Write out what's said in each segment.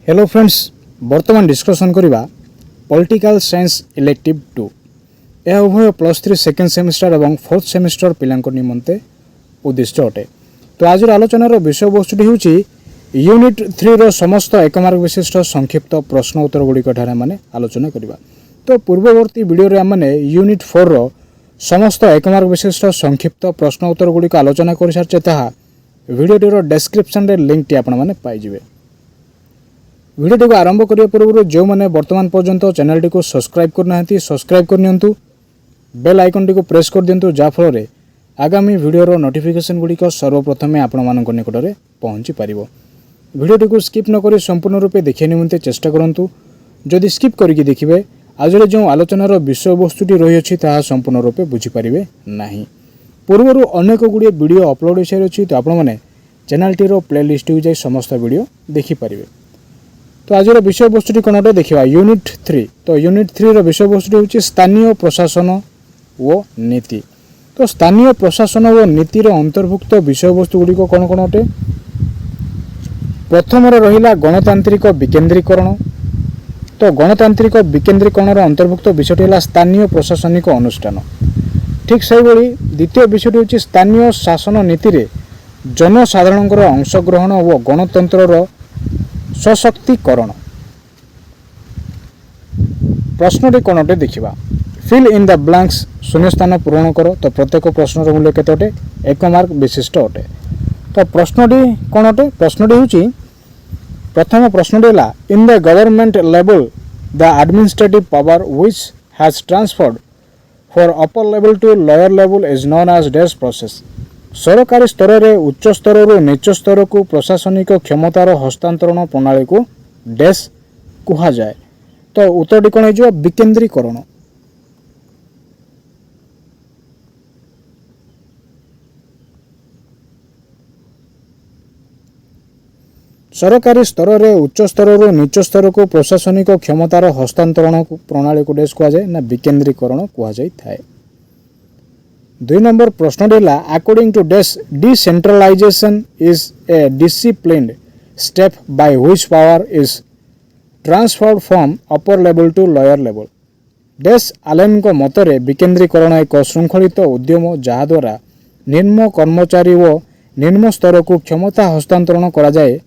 Hello friends, बर्तमान discussion करवा political science elective 2 यह उभय +3 सेकेंड सेमिस्टर और 4th सेमिस्टर पिलांक निमंते उद्दिष्ट अटे। तो आज आलोचनार विषय वस्तुटी हूँ यूनिट 3 रो समस्त एक मार्क विशिष्ट संक्षिप्त प्रश्न उत्तर गुड़िक आम आलोचना करवा। तो पूर्ववर्ती वीडियो रे आमने यूनिट 4 रो समस्त एक मार्क विशिष्ट संक्षिप्त प्रश्न उत्तर गुड़िक आलोचना कर सारी ताहा वीडियोटीर डिस्क्रिप्शन रे लिंक टी आपण माने पाइजिबे। वीडियो को आरंभ करने पूर्व जो मैंने वर्तमान पर्यंत चैनल टी को सब्सक्राइब करना सब्सक्राइब करनी बेल आइकन टी को प्रेस कर दिंतु जाफल आगामी वीडियोर नोटिफिकेशन गुड़िक सर्वप्रथम आपण मान निकट में पहुँची पार। वीडियो को स्किप नक संपूर्ण रूपे देखा निमंते चेष्टा करूँ। जदि स्किप करके देखिए आज जो आलोचनार विषय वस्तुटी रही है संपूर्ण रूपे बुझीपारे ना। पूर्वर अनेक गुड़िए वीडियो अपलोड हो सारी अच्छी, तो आपने चैनल टीर प्लेलिस्ट जाए समस्त वीडियो देखिपारे। तो आज विषय वस्तुटी कौन गोटे देखा यूनिट 3। तो यूनिट 3 रो विषय वस्तुटी हूँ स्थानीय प्रशासन व नीति। तो स्थानीय प्रशासन व नीतिर अंतर्भुक्त विषय वस्तु गुड़िक कौन कौन अटे। प्रथम रहा गणतांत्रिक विकेन्द्रीकरण। तो गणतांत्रिक विकेन्द्रीकरण अंतर्भुक्त विषयटी है स्थानीय प्रशासनिक अनुष्ठान। ठीक से द्वितीय विषयटी हूँ स्थानीय शासन नीति रे जनसाधारण अंशग्रहण व गणतंत्र सशक्तिकरण। प्रश्नटी कौन अटे देखा फिल इन द ब्लैंक्स शून्यस्थान पूरण कर। तो प्रत्येक प्रश्नर मूल्य केते अटे 1 मार्क विशिष्ट अटे। तो प्रश्नटी कौन अटे प्रश्नटी हूँ प्रथम प्रश्नटी है in the government level the administrative power which has transferred for upper level to lower level is known as dash process. सरकारी स्तर में उच्च स्तर रु नीच स्तर को प्रशासनिक क्षमतार हस्तांतरण प्रणाली को डैश कहा जाए। तो उत्तरटी कौन हो विकेन्द्रीकरण। सरकारी स्तर में उच्च स्तर रु नीच स्तर को प्रशासनिक क्षमतार हस्तांतरण प्रणाली को डैश कहा जाए ना विकेन्द्रीकरण कहा जाए। 2 नंबर प्रश्न according to dash decentralization is a disciplined step by which power is transferred from upper level to lower level. Dash आलेन को मतरे विकेन्द्रीकरण एक श्रृंखलित उद्यम जहाद्वारा निम्न कर्मचारी व निम्न स्तर को क्षमता हस्तांतरण करा जाए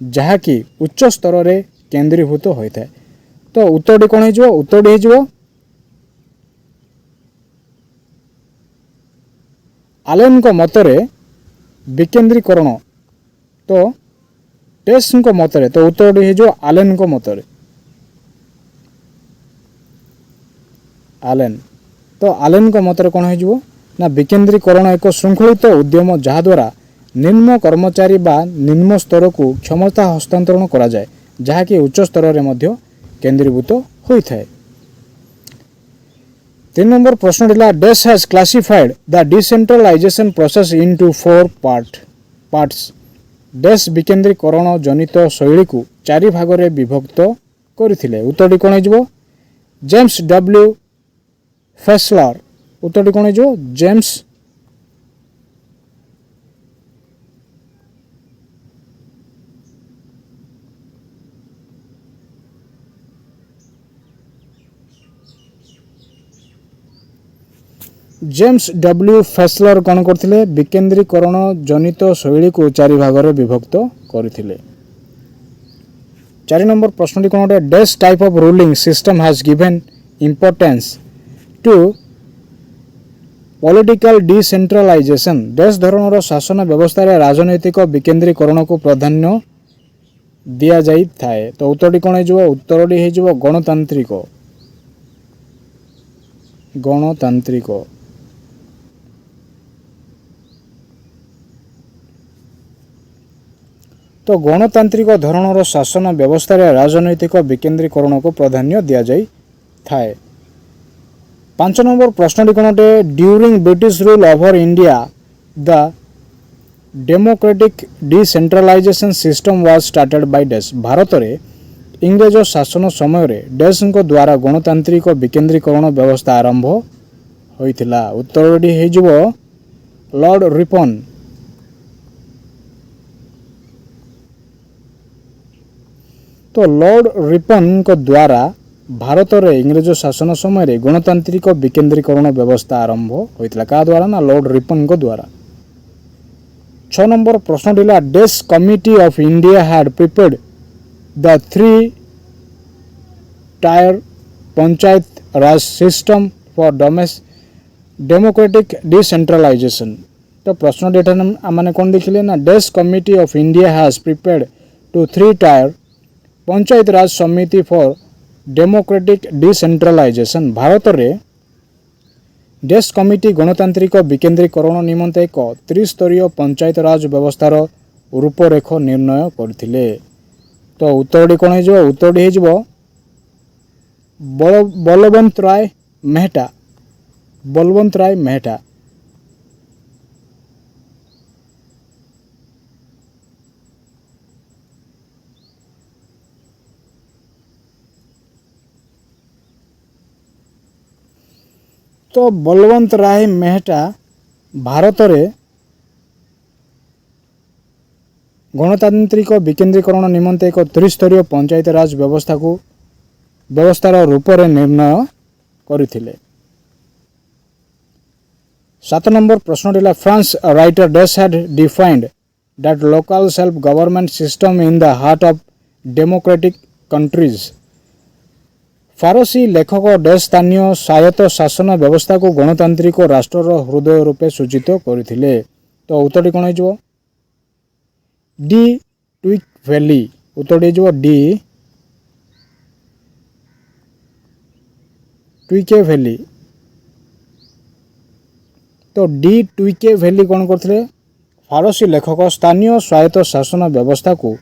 जहाँकि उच्च स्तर में केन्द्रीभूत होता है। तो उत्तरटी कौन हो उत्तरटी हो आलेन को मतरे विकेन्द्रीकरण। तो डैश को मतरे तो उत्तरटी हो आलेन को मतरे आलेन। तो आलेन को मतरे कौन हो ना विकेन्द्रीकरण एक श्रृंखलित उद्यम जहाद्वारा निम्न कर्मचारी बा निम्न स्तर को क्षमता हस्तांतरण करा जाए जहाँकि उच्च स्तर में मध्य केन्द्रीभूत होता है। 3 नंबर प्रश्न dash has classified the decentralization process into 4 parts. Dash विकेन्द्रीकरण जनित शैली को 4 भाग में विभक्त करथिले। उत्तरटी कौन हो जेम्स डब्ल्यू फेस्लर। उत्तरटी कौन हो जेम्स डब्ल्यू फेस्लर कौन करथिले विकेन्द्रीकरण जनित शैली को 4 भाग में विभक्त करथिले। 4 नंबर प्रश्नटी कौन dash type of ruling system has given importance to political decentralization. Dash धरणर शासन व्यवस्था राजनैतिक विकेन्द्रीकरण को प्राधान्य दिया जाई थाए। तो उत्तरटी कौन हो उत्तरटी हो गणतांत्रिक। तो गणतांत्रिक धरणर शासन व्यवस्था राजनैतिक विकेन्द्रीकरण को प्राधान्य दिया जाई थाए। 5 नंबर प्रश्नटी कौन during British rule over India the democratic decentralization system was started by dash. भारत में इंग्रेज शासन समय डैश द्वारा गणतांत्रिक विकेन्द्रीकरण व्यवस्था आरंभ होइथिला। उत्तरटी हो लॉर्ड रिपन। तो लॉर्ड रिपन को द्वारा भारत रे इंग्रज शासन समय गणतांत्रिक विकेंद्रीकरण व्यवस्था आरंभ होता क्या द्वारा ना लॉर्ड रिपन को द्वारा। 6 नंबर प्रश्न दिला dash committee of India had prepared the 3 tier panchayat raj system for democratic decentralization. तो प्रश्न डेटा मैंने कौन लिखिले ना dash committee of India has prepared to 3 tier panchayat raj समिति फॉर डेमोक्रेटिक डिसेंट्रलाइजेशन। भारत रे डेस कमिटी गणतांत्रिक विकेंद्रीकरण निमंते एक त्रिस्तरीय पंचायत राज व्यवस्थार रूपरेख निर्णय करथिले। तो उत्तरटी कौन हो उत्तरटी हो बलवंत राय मेहटा। बलवंत राय मेहटा। तो बलवंत राय मेहटा भारत रे गणतांत्रिक विकेंद्रीकरण निमंते एक त्रिस्तरीय पंचायत राज व्यवस्थार रूपर निर्णय करथिले। 7 नंबर प्रश्न दिला French writer dash had defined that local self government system in the heart of democratic countries. फारसी लेखक डेस स्थानीय स्वायत्त शासन व्यवस्था को गणतांत्रिक राष्ट्र हृदय रूपे सूचित करथिले। तो उत्तरटी कौन हो डी ट्विक वैली। उत्तरटी हो डी ट्विके वैली। तो डी ट्विके वैली कौन करथिले फारसी लेखक स्थानीय स्वायत्त शासन व्यवस्था को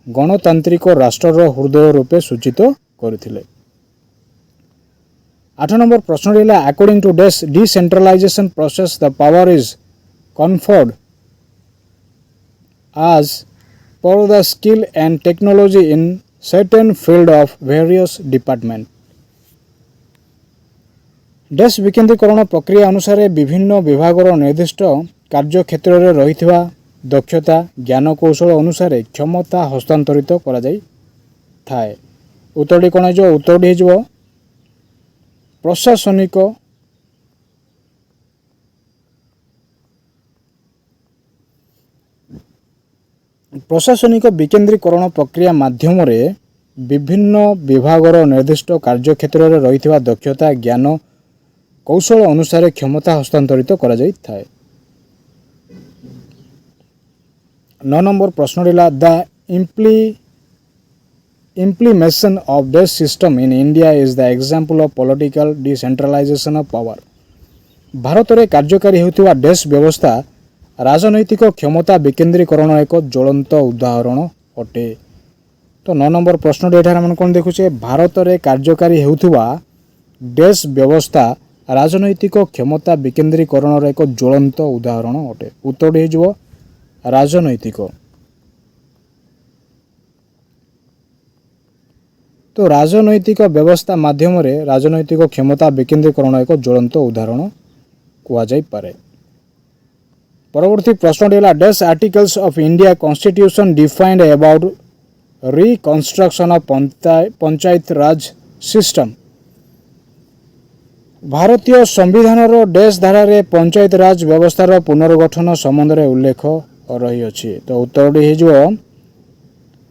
गणतांत्रिक राष्ट्र हृदय रूपे सूचित करथिले। 8 नंबर प्रश्न रहा according to these decentralization process the power is conferred as per the skill and technology in certain field of various department। डेस विकेंद्रीकरण प्रक्रिया अनुसार विभिन्न विभागर निर्दिष्ट कार्य क्षेत्र में रही दक्षता ज्ञान कौशल अनुसार क्षमता हस्तांतरित करा जाई थाए। उत्तरटी कौन हो उत्तरटी हो प्रशासनिक प्रशासनिक विकेंद्रीकरण प्रक्रिया माध्यम रे विभिन्न विभागर निर्दिष्ट कार्य क्षेत्र में रही दक्षता ज्ञान कौशल अनुसार क्षमता हस्तांतरित करा जाई थाए। 9 नंबर प्रश्न रहा the implementation of this system in India is the example of political decentralization of power। Bharat में कार्यकारी होतिबा डेस व्यवस्था राजनैतिक क्षमता विकेंद्रीकरण एक ज्वलंत उदाहरण अटे। तो 9 नंबर प्रश्न एठार हम कौन देखुचे भारत में कार्यकारी होतिबा डेस व्यवस्था राजनैतिक क्षमता विकेंद्रीकरण एक ज्वलंत उदाहरण अटे। उत्तरटी हो राजनैतिक। तो राजनैतिक व्यवस्था माध्यम रे राजनैतिक क्षमता विकेंद्रीकरण एक ज्वलंत उदाहरण कह जाई पारे। परवर्ती प्रश्न रहा dash articles of India constitution defined about reconstruction of panchayat raj system. भारतीय संविधान रो डेस धारा रे पंचायत राज व्यवस्थार पुनर्गठन संबंध में उल्लेख रही अछि। तो उत्तरटी हो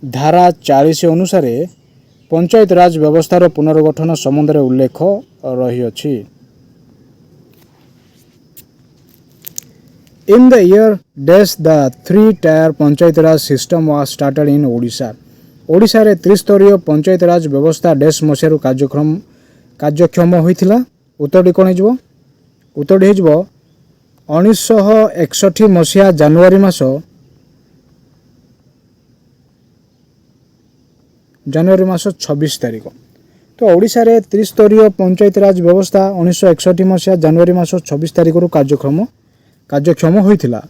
धारा 40 अनुसार पंचायत राज व्यवस्थार पुनर्गठन संबंध में उल्लेख रही अछि। In the year dash the 3-tier panchayat raj system was started in Odisha. Odisha रे त्रिस्तरीय पंचायत राज व्यवस्था डेस मसीह कार्यक्षम होइथिला। उत्तरटी कौन हो उत्तरटी हो 1961 मसीहा जनवरी मास 26 तारिख। तो ओडिशा रे त्रिस्तरीय पंचायत राज व्यवस्था 1961 मसीहा जनवरी मास 26 तारिख रु कार्यक्षम होइथिला।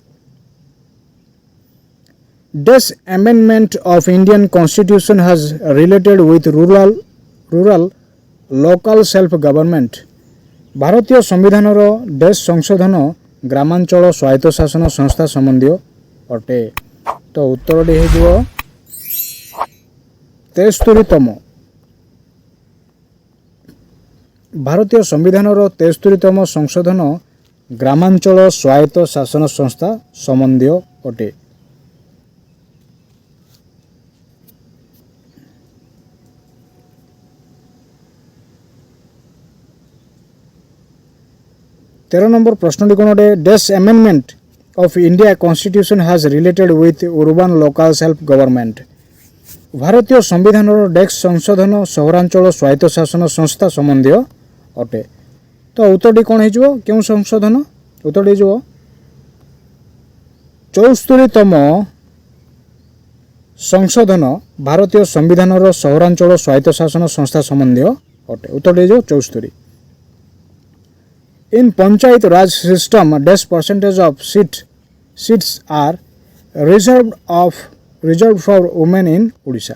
This amendment of Indian Constitution has related with rural local self government। भारतीय संविधान रो देश संशोधन ग्रामांचल स्वायत्त शासन संस्था संबंधी अटे। तो उत्तरटी हो 73तम भारतीय संविधान 73तम संशोधन ग्रामांचल स्वायत्त शासन संस्था संबंधी अटे। तेरह नंबर प्रश्न कौन अटे dash amendment of India constitution has related with urban local self government. भारतीय संविधान डेक्स संशोधन सहरांचल स्वायत्त शासन संस्था संबंधी अटे। तो उत्तरटी कौन हो क्यों संशोधन उत्तर हो 74तम संशोधन भारतीय संविधान सहरांचल स्वायत्त शासन संस्था संबंधी अटे। उत्तर हो 74। In panchayat raj system dash percentage of seats are reserved for women in Odisha.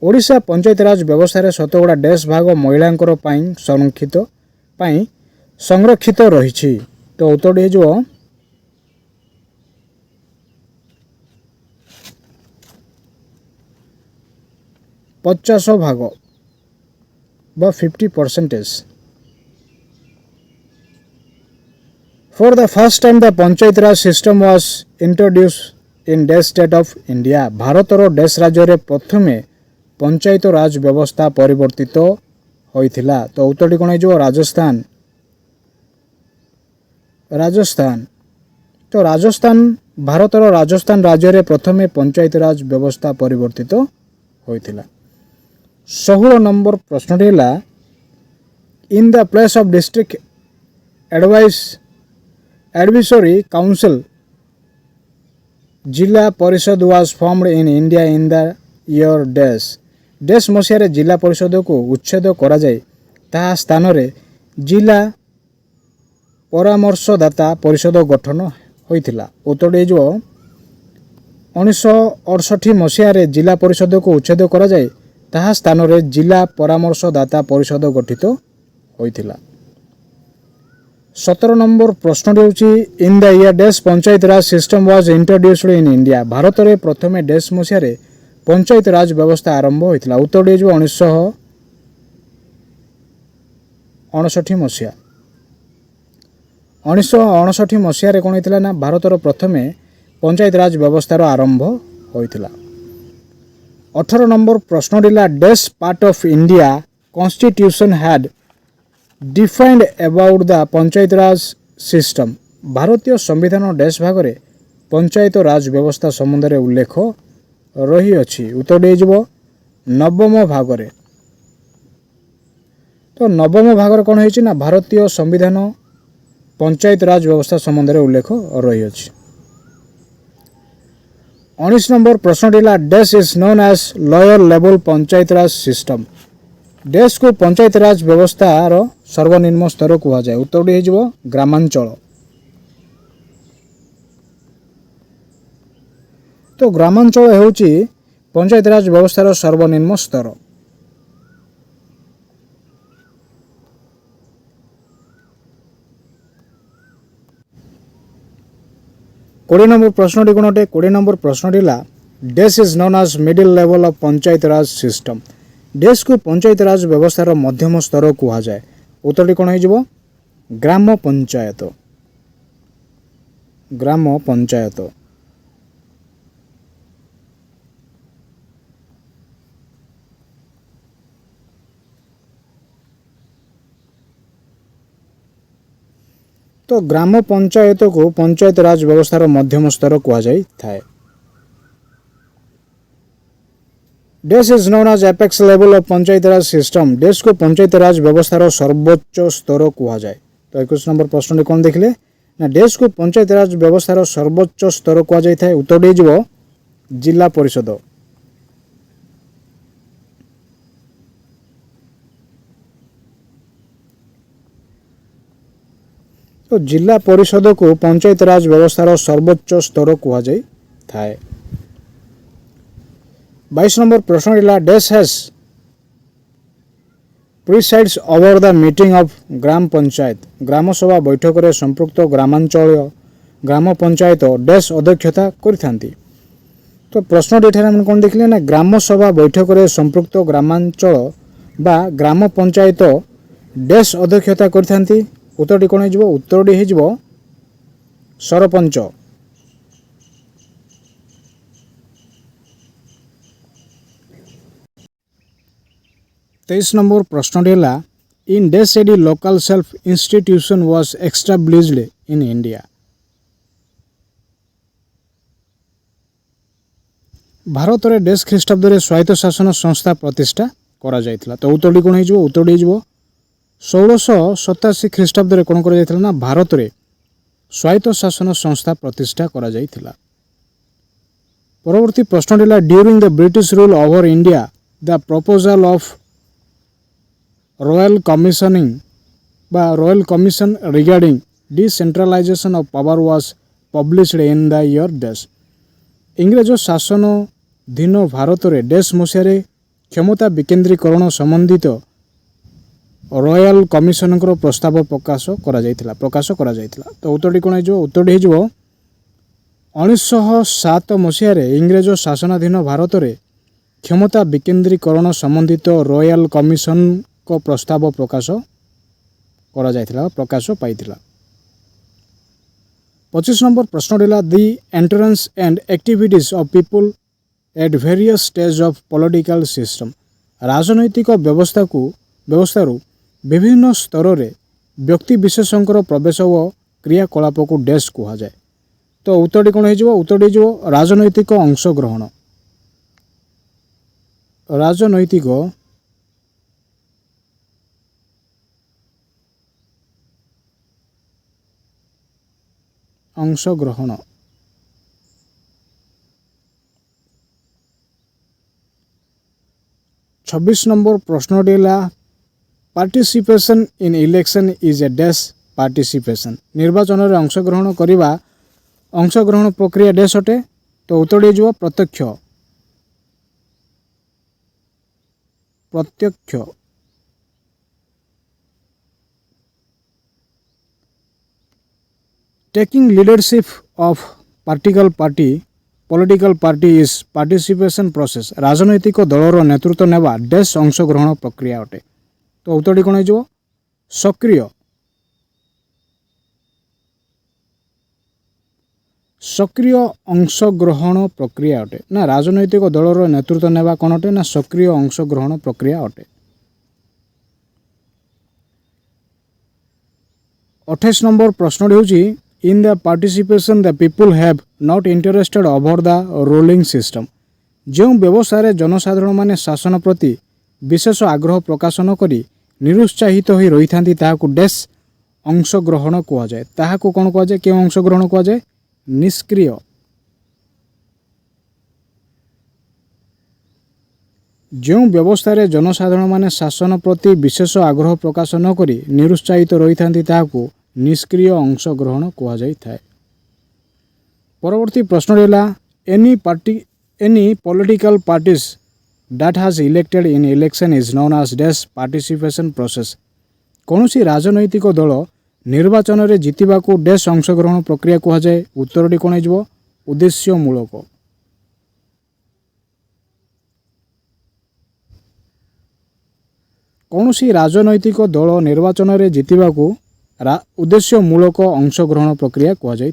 Odisha panchayat raj व्यवस्था शतकड़ा डैश भाग महिलांकर संरक्षित रही। तो उत्तर हो 50 भाग व 50%। For the first time the panchayat raj system was introduced in Dash state of India। भारतर डैश राज्य रे प्रथमे पंचायत राज व्यवस्था परिवर्तित होइथिला। तो उत्तरटी कोन हो राजस्थान। तो राजस्थान भारतर राजस्थान राज्य रे प्रथमे पंचायत राज व्यवस्था परिवर्तित होइथिला। 16 नंबर प्रश्नटी है in the place of district advisory council zila parishad was formed in India in the year dash मसीह जिला परिषद को उच्छेद करा जाए ता स्थान रे जिला परामर्शदाता परिषद गठन होइथिला। उत्तर हो 1968 मसीह जिला परिषद को उच्छेद करा जाए ता स्थान रे जिला परामर्शदाता परिषद गठित होइथिला। 17 नंबर प्रश्न इन the year dash panchayat raj system was introduced in India. भारत में प्रथम डैश मसीह पंचायत राज व्यवस्था आरंभ होता। उत्तर हो 1959 मसीहा। 1959 मसीह कौन होता ना भारत प्रथम पंचायत राज व्यवस्थार आरंभ होता। 18 नंबर प्रश्न dash part of India constitution had defined about the panchayat raj system. भारतीय संविधान डैश भाग में पंचायत राज व्यवस्था संबंध में उल्लेख रही अछि। उत्तर हो 9म भाग में। तो 9म भाग में कौन है भारतीय संविधान पंचायत राज व्यवस्था संबंध में उल्लेख रही अछि। 19 नंबर प्रश्न dash is known as lower level panchayat raj system. Dash को पंचायत राज व्यवस्थार सर्वनिम्न स्तर कह जाए। उत्तर हो ग्रामांचल। तो ग्रामांचल होउची पंचायत राज व्यवस्थार सर्वनिम्न स्तर। कोड़े नंबर प्रश्न कौन अटे 20 नंबर प्रश्न dash is known as middle level of panchayat raj system. Dash को पंचायत राज व्यवस्थार मध्यम स्तर कह जाए। उत्तर कौन हो ग्राम पंचायत। ग्राम पंचायत। तो ग्राम पंचायत को पंचायत राज व्यवस्थार मध्यम स्तर कह जाए। Dash is known as apex level of panchayat raj system. Dash को पंचायत राज व्यवस्थार सर्वोच्च स्तर कह जाए। तो 21 नंबर प्रश्न कौन देखिले ना डैश को पंचायत राज व्यवस्थार सर्वोच्च स्तर कह जाए। उत्तर हो जिला परिषद। तो जिला परिषद को पंचायत राज व्यवस्थार सर्वोच्च स्तर कह जाए। 22 नंबर प्रश्न dash has presides over the meeting of gram panchayat. ग्राम सभा बैठक में संपृक्त ग्रामांचल ग्राम पंचायत डैश अध्यक्षता करिथांती। तो प्रश्न एठार कौन देखले ना ग्राम सभा बैठक में संपृक्त ग्रामांचल बा ग्राम पंचायत डैश अध्यक्षता करथांती उत्तरटी कौन हो उत्तरटी हो सरपंच। 23 नंबर प्रश्न है in dash AD local self institution was established in India. भारत में डैश ख्रीष्टाब्द में स्वायत्त शासन संस्था प्रतिष्ठा करा जायतिला। तो उत्तरटी कौन हो उत्तरटी हो 1687 ख्रीष्टाब्द में कौन करा ना भारत में स्वायत्त शासन संस्था प्रतिष्ठा करा जायतिला। परवर्ती प्रश्न है during the British rule over India the proposal of royal commissioning बा royal commission regarding decentralization of power was published in the year dash. इंग्रेज शासन धीन भारत में डैश मसीह क्षमता विकेन्द्रीकरण संबंधित रॉयल कमिशन प्रस्ताव प्रकाश करा जायतिला। तो उत्तरटी कौन हो उत्तरटी हो 1907 मसीह इंग्रेज शासनाधीन भारत में क्षमता विकेन्द्रीकरण संबंधित रॉयल कमिशन को प्रस्ताव प्रकाश करा जायतिला प्रकाश पाइतिला। 25 नंबर प्रश्न है the entrance and activities of people at various stage of political system. राजनैतिक व्यवस्थारू विभिन्न स्तर रे व्यक्ति विशेषकर प्रवेश और क्रियाकलाप को डैश कहा जाए। तो उत्तरटी कौन हो उत्तरटी हो राजनैतिक अंशग्रहण। राजनैतिक अंशग्रहण। 26 नंबर प्रश्न है participation in election is a dash participation. निर्वाचन में अंशग्रहण करवा अंशग्रहण प्रक्रिया डैश अटे। तो उत्तर जो प्रत्यक्ष। प्रत्यक्ष taking leadership of particle political party is participation process. राजनैतिक दलर नेतृत्व नेवा डैश अंशग्रहण प्रक्रिया अटे। तो उत्तरटी कौन हो सक्रिय। सक्रिय अंशग्रहण प्रक्रिया अटे ना राजनैतिक दलर नेतृत्व नेवा कौन अटे ना सक्रिय अंशग्रहण प्रक्रिया अटे। 28 नंबर प्रश्न होची in the participation the people have not interested over the ruling system. जो व्यवसाय जनसाधारण माने शासन प्रति विशेष आग्रह प्रकाश न करी निरुत्साहित हो रही था ताहाकू डैश अंशग्रहण कहा जाए। ताहाकू कौन कहा जाए क्यों अंशग्रहण कहा जाए निष्क्रिय। जो व्यवस्था जनसाधारण माने शासन प्रति विशेष आग्रह प्रकाश न करी निरुत्साहित रही था ताहाकू निष्क्रिय अंशग्रहण कहा जाई थाए। परवर्ती प्रश्न है any political parties that has elected in election is known as dash participation process। कौन सी राजनैतिक दल निर्वाचन में जीतवा को डैश अंशग्रहण प्रक्रिया कहा जाए। उत्तरटी कौन हो उद्देश्यमूलक। कौन सी राजनैतिक दल निर्वाचन में जीतवा को उद्देश्यमूलक अंशग्रहण प्रक्रिया कहा जाए।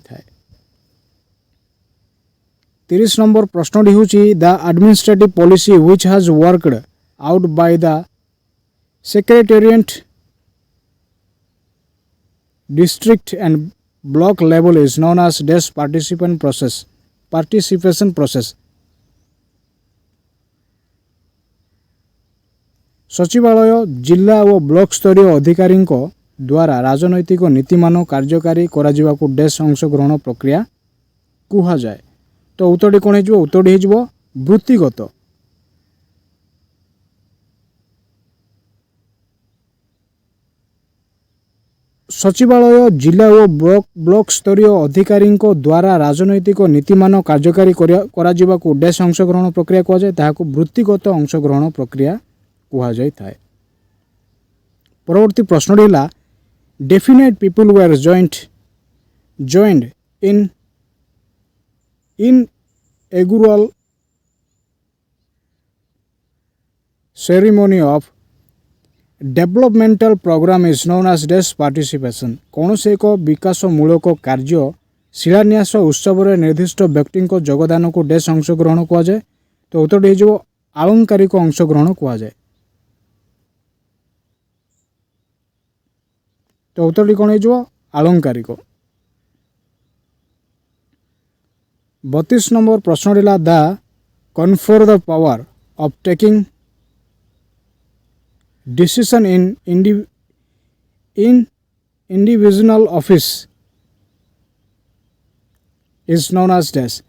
30 नंबर प्रश्न होची the administrative policy which has worked out by the secretariat district and block level is known as dash participation process. सचिवालय जिला और ब्लॉक स्तरीय अधिकारी द्वारा राजनैतिक नीतिमान कार्यकारी करा जिवाकू डैश अंशग्रहण प्रक्रिया कहा जाए। तो उत्तरटी कौन हो उत्तरटी हो वृत्तिगत। सचिवालय जिला और ब्लॉक स्तरीय अधिकारी द्वारा राजनैतिक नीतिमान कार्यकारी करा जिवाकू डैश अंशग्रहण प्रक्रिया कहा जाए। ताहाकू वृत्तिगत अंशग्रहण प्रक्रिया कहा जाए थाए। परवर्ती प्रश्न है definite people were joined in inaugural ceremony of developmental program is known as dash participation कौन से एक विकासमूलक कार्य शिलान्यास उत्सव निर्दिष्ट व्यक्ति योगदान को डेस अंशग्रहण कहुए तो उत्तर हो आलंकारिक अंशग्रहण कहुए तो उत्तर कौन हो आलंकारिक 32 नंबर प्रश्न रहा the confer the power of taking decision in individual office is known as dash.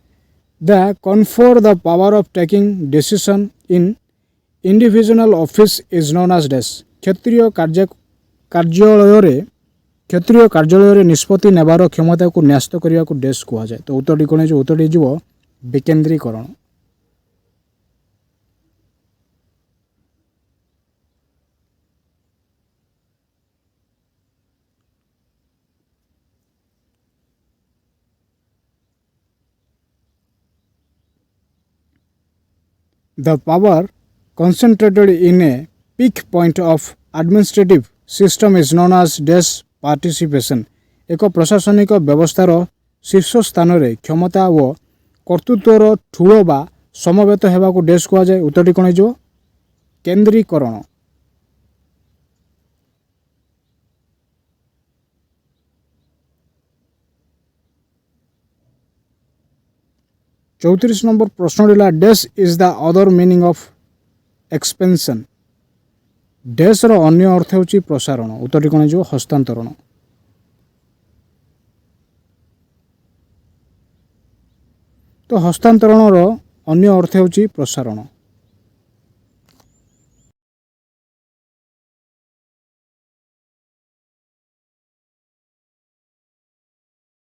The confer the power of taking decision in individual office is known as dash. क्षेत्रीय कार्यालय निष्पत्ति नेबार क्षमता को न्यस्त करने को डेस्क कहुए तो उत्तर कौन हो उत्तर हो विकेंद्रीकरण The power concentrated in a peak point of administrative system is known as desk participation. एक प्रशासनिक व्यवस्थार शीर्ष स्थान रे क्षमता और कर्तृत्वर ठूल बा समवेत होगा को डेस्क कहुए उत्तर कौन हो केंद्रीकरण 34 नंबर प्रश्न रहा dash is the other meaning of expansion dash रो अन्य अर्थ होची प्रसारण उत्तर कौन हो हस्तांतरण तो हस्तांतरण रो अन्य अर्थ होची प्रसारण